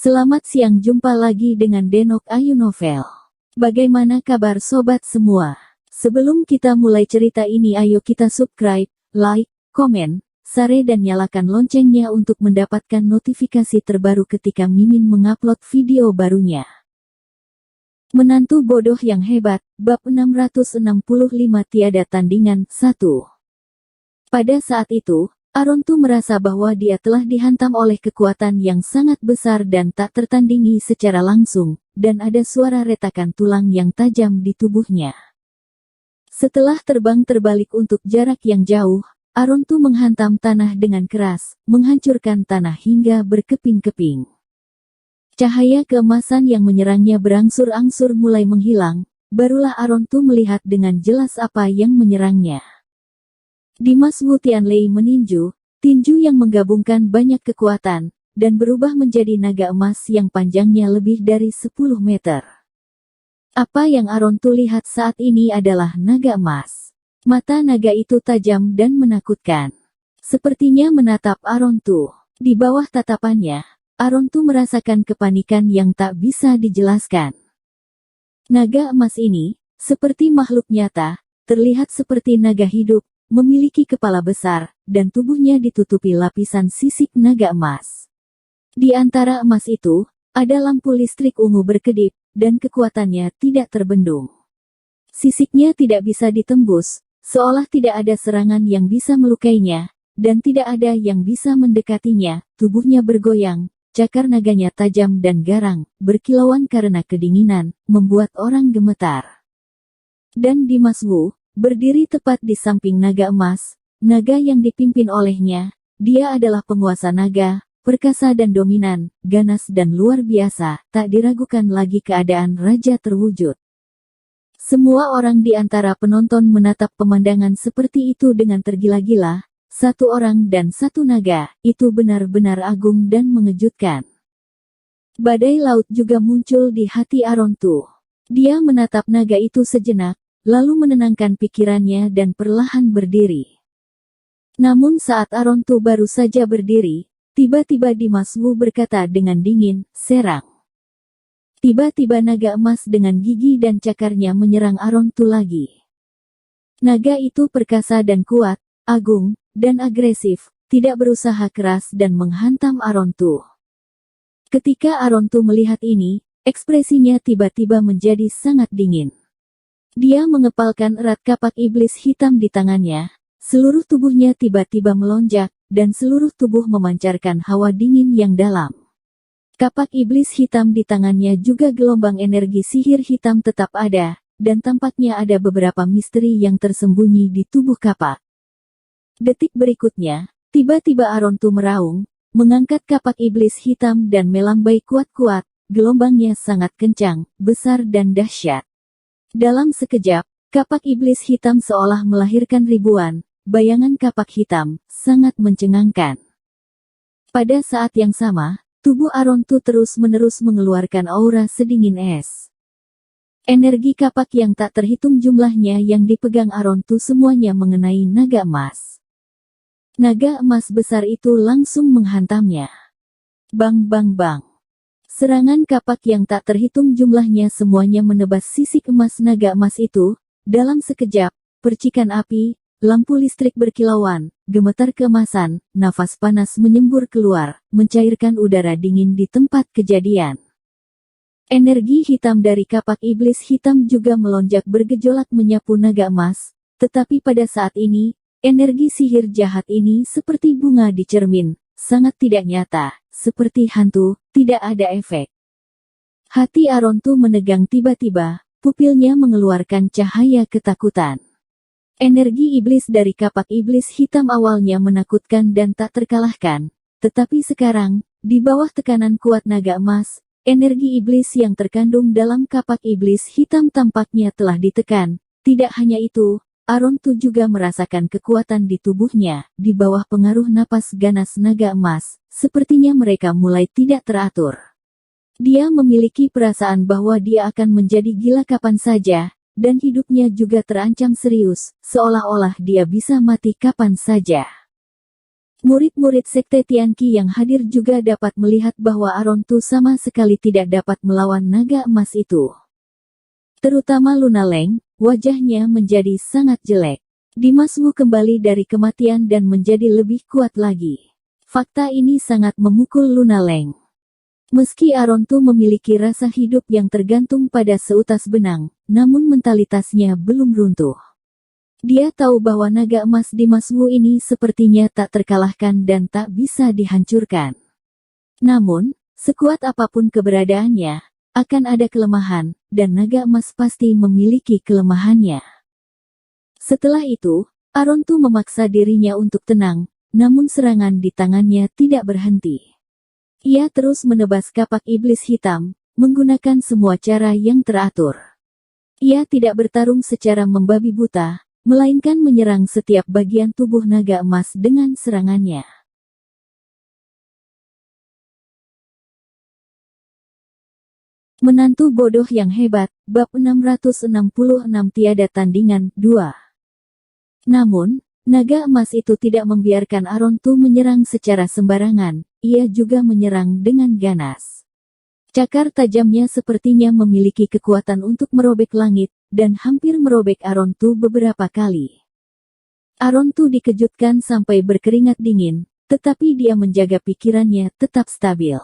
Selamat siang, jumpa lagi dengan Denok Ayu Novel. Bagaimana kabar sobat semua? Sebelum kita mulai cerita ini, ayo kita subscribe, like, komen, share dan nyalakan loncengnya untuk mendapatkan notifikasi terbaru ketika Mimin mengupload video barunya. Menantu bodoh yang hebat, bab 665 tiada tandingan 1. Pada saat itu, Arontu merasa bahwa dia telah dihantam oleh kekuatan yang sangat besar dan tak tertandingi secara langsung, dan ada suara retakan tulang yang tajam di tubuhnya. Setelah terbang terbalik untuk jarak yang jauh, Arontu menghantam tanah dengan keras, menghancurkan tanah hingga berkeping-keping. Cahaya keemasan yang menyerangnya berangsur-angsur mulai menghilang, barulah Arontu melihat dengan jelas apa yang menyerangnya. Dimas Wu Tianlei meninju, tinju yang menggabungkan banyak kekuatan, dan berubah menjadi naga emas yang panjangnya lebih dari 10 meter. Apa yang Arontu lihat saat ini adalah naga emas. Mata naga itu tajam dan menakutkan. Sepertinya menatap Arontu. Di bawah tatapannya, Arontu merasakan kepanikan yang tak bisa dijelaskan. Naga emas ini, seperti makhluk nyata, terlihat seperti naga hidup, memiliki kepala besar, dan tubuhnya ditutupi lapisan sisik naga emas. Di antara emas itu, ada lampu listrik ungu berkedip, dan kekuatannya tidak terbendung. Sisiknya tidak bisa ditembus, seolah tidak ada serangan yang bisa melukainya, dan tidak ada yang bisa mendekatinya. Tubuhnya bergoyang, cakar naganya tajam dan garang, berkilauan karena kedinginan, membuat orang gemetar. Dan Dimas Wu berdiri tepat di samping naga emas, naga yang dipimpin olehnya. Dia adalah penguasa naga, perkasa dan dominan, ganas dan luar biasa, tak diragukan lagi keadaan raja terwujud. Semua orang di antara penonton menatap pemandangan seperti itu dengan tergila-gila. Satu orang dan satu naga, itu benar-benar agung dan mengejutkan. Badai laut juga muncul di hati Arontu. Dia menatap naga itu sejenak, lalu menenangkan pikirannya dan perlahan berdiri. Namun saat Arontu baru saja berdiri, tiba-tiba Dimas Wu berkata dengan dingin, "Serang." Tiba-tiba naga emas dengan gigi dan cakarnya menyerang Arontu lagi. Naga itu perkasa dan kuat, agung, dan agresif, tidak berusaha keras dan menghantam Arontu. Ketika Arontu melihat ini, ekspresinya tiba-tiba menjadi sangat dingin. Dia mengepalkan erat kapak iblis hitam di tangannya, seluruh tubuhnya tiba-tiba melonjak, dan seluruh tubuh memancarkan hawa dingin yang dalam. Kapak iblis hitam di tangannya juga gelombang energi sihir hitam tetap ada, dan tampaknya ada beberapa misteri yang tersembunyi di tubuh kapak. Detik berikutnya, tiba-tiba Arontu meraung, mengangkat kapak iblis hitam dan melambai kuat-kuat, gelombangnya sangat kencang, besar dan dahsyat. Dalam sekejap, kapak iblis hitam seolah melahirkan ribuan bayangan kapak hitam, sangat mencengangkan. Pada saat yang sama, tubuh Arontu terus-menerus mengeluarkan aura sedingin es. Energi kapak yang tak terhitung jumlahnya yang dipegang Arontu semuanya mengenai naga emas. Naga emas besar itu langsung menghantamnya. Bang bang bang. Serangan kapak yang tak terhitung jumlahnya semuanya menebas sisik emas naga emas itu. Dalam sekejap, percikan api, lampu listrik berkilauan, gemetar keemasan, nafas panas menyembur keluar, mencairkan udara dingin di tempat kejadian. Energi hitam dari kapak iblis hitam juga melonjak bergejolak menyapu naga emas, tetapi pada saat ini, energi sihir jahat ini seperti bunga di cermin, sangat tidak nyata, seperti hantu, tidak ada efek. Hati Arontu menegang tiba-tiba, pupilnya mengeluarkan cahaya ketakutan. Energi iblis dari kapak iblis hitam awalnya menakutkan dan tak terkalahkan, tetapi sekarang, di bawah tekanan kuat naga emas, energi iblis yang terkandung dalam kapak iblis hitam tampaknya telah ditekan. Tidak hanya itu, Arontu juga merasakan kekuatan di tubuhnya, di bawah pengaruh napas ganas naga emas, sepertinya mereka mulai tidak teratur. Dia memiliki perasaan bahwa dia akan menjadi gila kapan saja, dan hidupnya juga terancam serius, seolah-olah dia bisa mati kapan saja. Murid-murid Sekte Tianqi yang hadir juga dapat melihat bahwa Arontu sama sekali tidak dapat melawan naga emas itu. Terutama Luna Leng, wajahnya menjadi sangat jelek. Dimas Wu kembali dari kematian dan menjadi lebih kuat lagi. Fakta ini sangat memukul Luna Leng. Meski Arontu memiliki rasa hidup yang tergantung pada seutas benang, namun mentalitasnya belum runtuh. Dia tahu bahwa naga emas Dimas Wu ini sepertinya tak terkalahkan dan tak bisa dihancurkan. Namun, sekuat apapun keberadaannya, akan ada kelemahan, dan naga emas pasti memiliki kelemahannya. Setelah itu, Arontu memaksa dirinya untuk tenang, namun serangan di tangannya tidak berhenti. Ia terus menebas kapak iblis hitam, menggunakan semua cara yang teratur. Ia tidak bertarung secara membabi buta, melainkan menyerang setiap bagian tubuh naga emas dengan serangannya. Menantu bodoh yang hebat, bab 666 tiada tandingan, 2. Namun, naga emas itu tidak membiarkan Arontu menyerang secara sembarangan, ia juga menyerang dengan ganas. Cakar tajamnya sepertinya memiliki kekuatan untuk merobek langit, dan hampir merobek Arontu beberapa kali. Arontu dikejutkan sampai berkeringat dingin, tetapi dia menjaga pikirannya tetap stabil.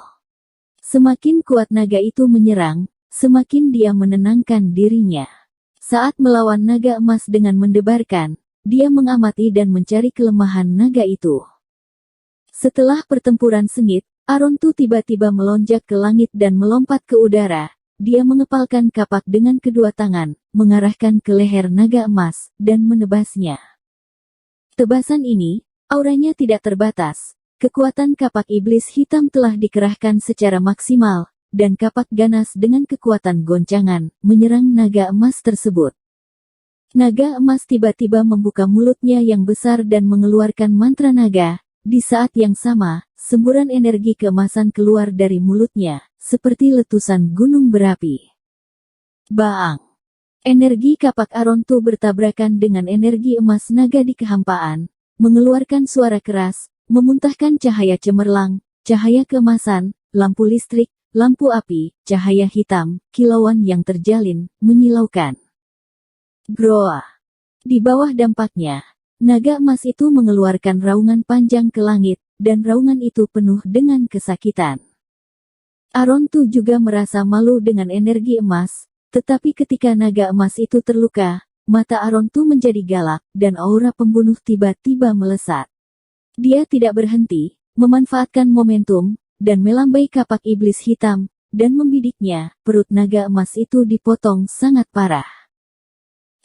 Semakin kuat naga itu menyerang, semakin dia menenangkan dirinya. Saat melawan naga emas dengan mendebarkan, dia mengamati dan mencari kelemahan naga itu. Setelah pertempuran sengit, Arontu tiba-tiba melonjak ke langit dan melompat ke udara. Dia mengepalkan kapak dengan kedua tangan, mengarahkan ke leher naga emas, dan menebasnya. Tebasan ini, auranya tidak terbatas. Kekuatan kapak iblis hitam telah dikerahkan secara maksimal, dan kapak ganas dengan kekuatan goncangan, menyerang naga emas tersebut. Naga emas tiba-tiba membuka mulutnya yang besar dan mengeluarkan mantra naga. Di saat yang sama, semburan energi keemasan keluar dari mulutnya, seperti letusan gunung berapi. Baang! Energi kapak Arontu bertabrakan dengan energi emas naga di kehampaan, mengeluarkan suara keras, memuntahkan cahaya cemerlang, cahaya keemasan, lampu listrik, lampu api, cahaya hitam, kilauan yang terjalin, menyilaukan. Groa! Di bawah dampaknya, naga emas itu mengeluarkan raungan panjang ke langit, dan raungan itu penuh dengan kesakitan. Arontu juga merasa malu dengan energi emas, tetapi ketika naga emas itu terluka, mata Arontu menjadi galak, dan aura pembunuh tiba-tiba melesat. Dia tidak berhenti, memanfaatkan momentum, dan melambai kapak iblis hitam, dan membidiknya. Perut naga emas itu dipotong sangat parah.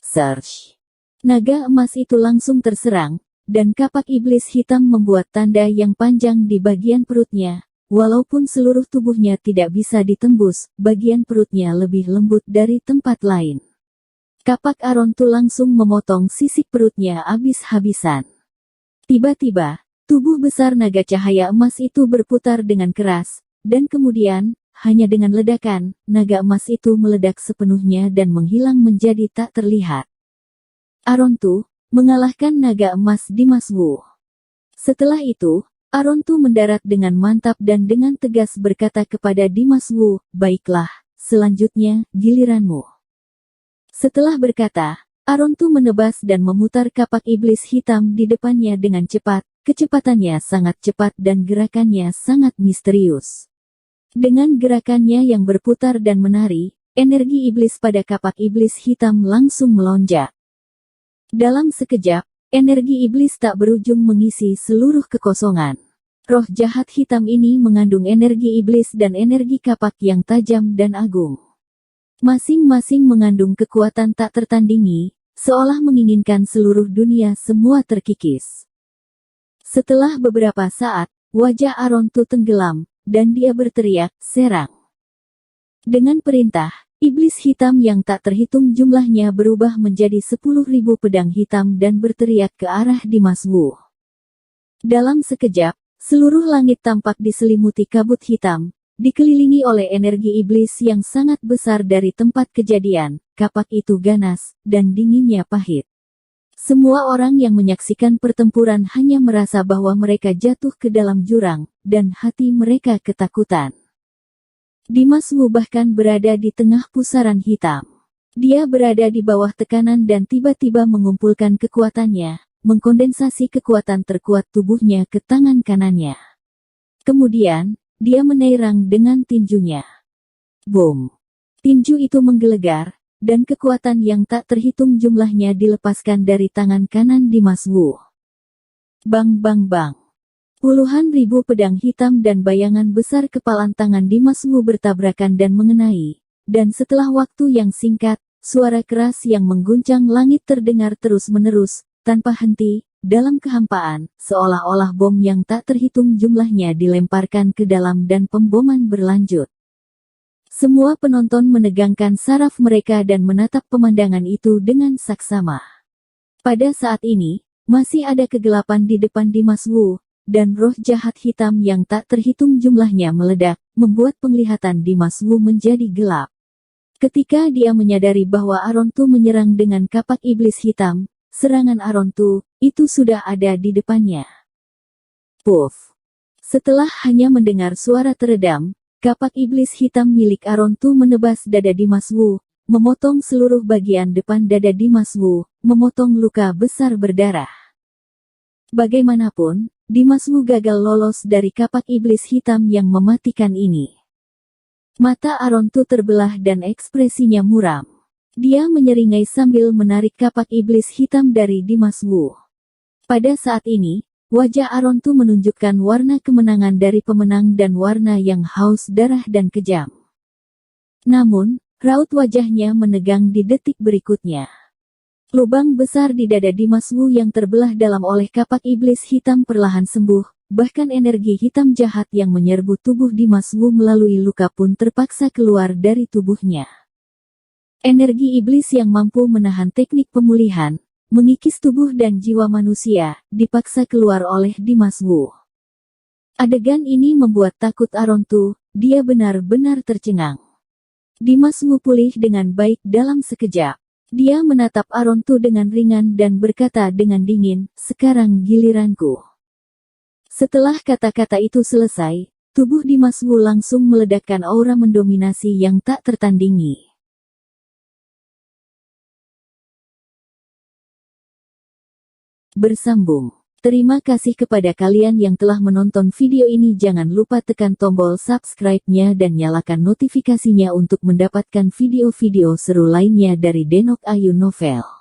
Search! Naga emas itu langsung terserang, dan kapak iblis hitam membuat tanda yang panjang di bagian perutnya. Walaupun seluruh tubuhnya tidak bisa ditembus, bagian perutnya lebih lembut dari tempat lain. Kapak Arontu langsung memotong sisik perutnya habis-habisan. Tiba-tiba, tubuh besar naga cahaya emas itu berputar dengan keras, dan kemudian, hanya dengan ledakan, naga emas itu meledak sepenuhnya dan menghilang menjadi tak terlihat. Arontu mengalahkan naga emas Dimas Wu. Setelah itu, Arontu mendarat dengan mantap dan dengan tegas berkata kepada Dimas Wu, "Baiklah, selanjutnya, giliranmu." Setelah berkata, Arontu menebas dan memutar kapak iblis hitam di depannya dengan cepat. Kecepatannya sangat cepat dan gerakannya sangat misterius. Dengan gerakannya yang berputar dan menari, energi iblis pada kapak iblis hitam langsung melonjak. Dalam sekejap, energi iblis tak berujung mengisi seluruh kekosongan. Roh jahat hitam ini mengandung energi iblis dan energi kapak yang tajam dan agung. Masing-masing mengandung kekuatan tak tertandingi, seolah menginginkan seluruh dunia semua terkikis. Setelah beberapa saat, wajah Arontu tenggelam, dan dia berteriak, "Serang!" Dengan perintah, iblis hitam yang tak terhitung jumlahnya berubah menjadi 10.000 pedang hitam dan berteriak ke arah Dimas Wu. Dalam sekejap, seluruh langit tampak diselimuti kabut hitam, dikelilingi oleh energi iblis yang sangat besar dari tempat kejadian. Kapak itu ganas, dan dinginnya pahit. Semua orang yang menyaksikan pertempuran hanya merasa bahwa mereka jatuh ke dalam jurang, dan hati mereka ketakutan. Dimas Wu bahkan berada di tengah pusaran hitam. Dia berada di bawah tekanan dan tiba-tiba mengumpulkan kekuatannya, mengkondensasi kekuatan terkuat tubuhnya ke tangan kanannya. Kemudian, dia menerang dengan tinjunya. Boom! Tinju itu menggelegar, dan kekuatan yang tak terhitung jumlahnya dilepaskan dari tangan kanan Dimas Wu. Bang bang bang. Puluhan ribu pedang hitam dan bayangan besar kepalan tangan Dimas Wu bertabrakan dan mengenai, dan setelah waktu yang singkat, suara keras yang mengguncang langit terdengar terus-menerus, tanpa henti, dalam kehampaan, seolah-olah bom yang tak terhitung jumlahnya dilemparkan ke dalam dan pemboman berlanjut. Semua penonton menegangkan saraf mereka dan menatap pemandangan itu dengan saksama. Pada saat ini, masih ada kegelapan di depan Dimas Wu, dan roh jahat hitam yang tak terhitung jumlahnya meledak, membuat penglihatan Dimas Wu menjadi gelap. Ketika dia menyadari bahwa Arontu menyerang dengan kapak iblis hitam, serangan Arontu, itu sudah ada di depannya. Puff! Setelah hanya mendengar suara teredam, kapak iblis hitam milik Arontu menebas dada Dimas Wu, memotong seluruh bagian depan dada Dimas Wu, memotong luka besar berdarah. Bagaimanapun, Dimas Wu gagal lolos dari kapak iblis hitam yang mematikan ini. Mata Arontu terbelah dan ekspresinya muram. Dia menyeringai sambil menarik kapak iblis hitam dari Dimas Wu. Pada saat ini, wajah Arontu menunjukkan warna kemenangan dari pemenang dan warna yang haus darah dan kejam. Namun, raut wajahnya menegang di detik berikutnya. Lubang besar di dada Dimas Wu yang terbelah dalam oleh kapak iblis hitam perlahan sembuh, bahkan energi hitam jahat yang menyerbu tubuh Dimas Wu melalui luka pun terpaksa keluar dari tubuhnya. Energi iblis yang mampu menahan teknik pemulihan, mengikis tubuh dan jiwa manusia, dipaksa keluar oleh Dimas Wu. Adegan ini membuat takut Arontu, dia benar-benar tercengang. Dimas Wu pulih dengan baik dalam sekejap. Dia menatap Arontu dengan ringan dan berkata dengan dingin, "Sekarang giliranku." Setelah kata-kata itu selesai, tubuh Dimas Wu langsung meledakkan aura mendominasi yang tak tertandingi. Bersambung. Terima kasih kepada kalian yang telah menonton video ini. Jangan lupa tekan tombol subscribe-nya dan nyalakan notifikasinya untuk mendapatkan video-video seru lainnya dari Denok Ayu Novel.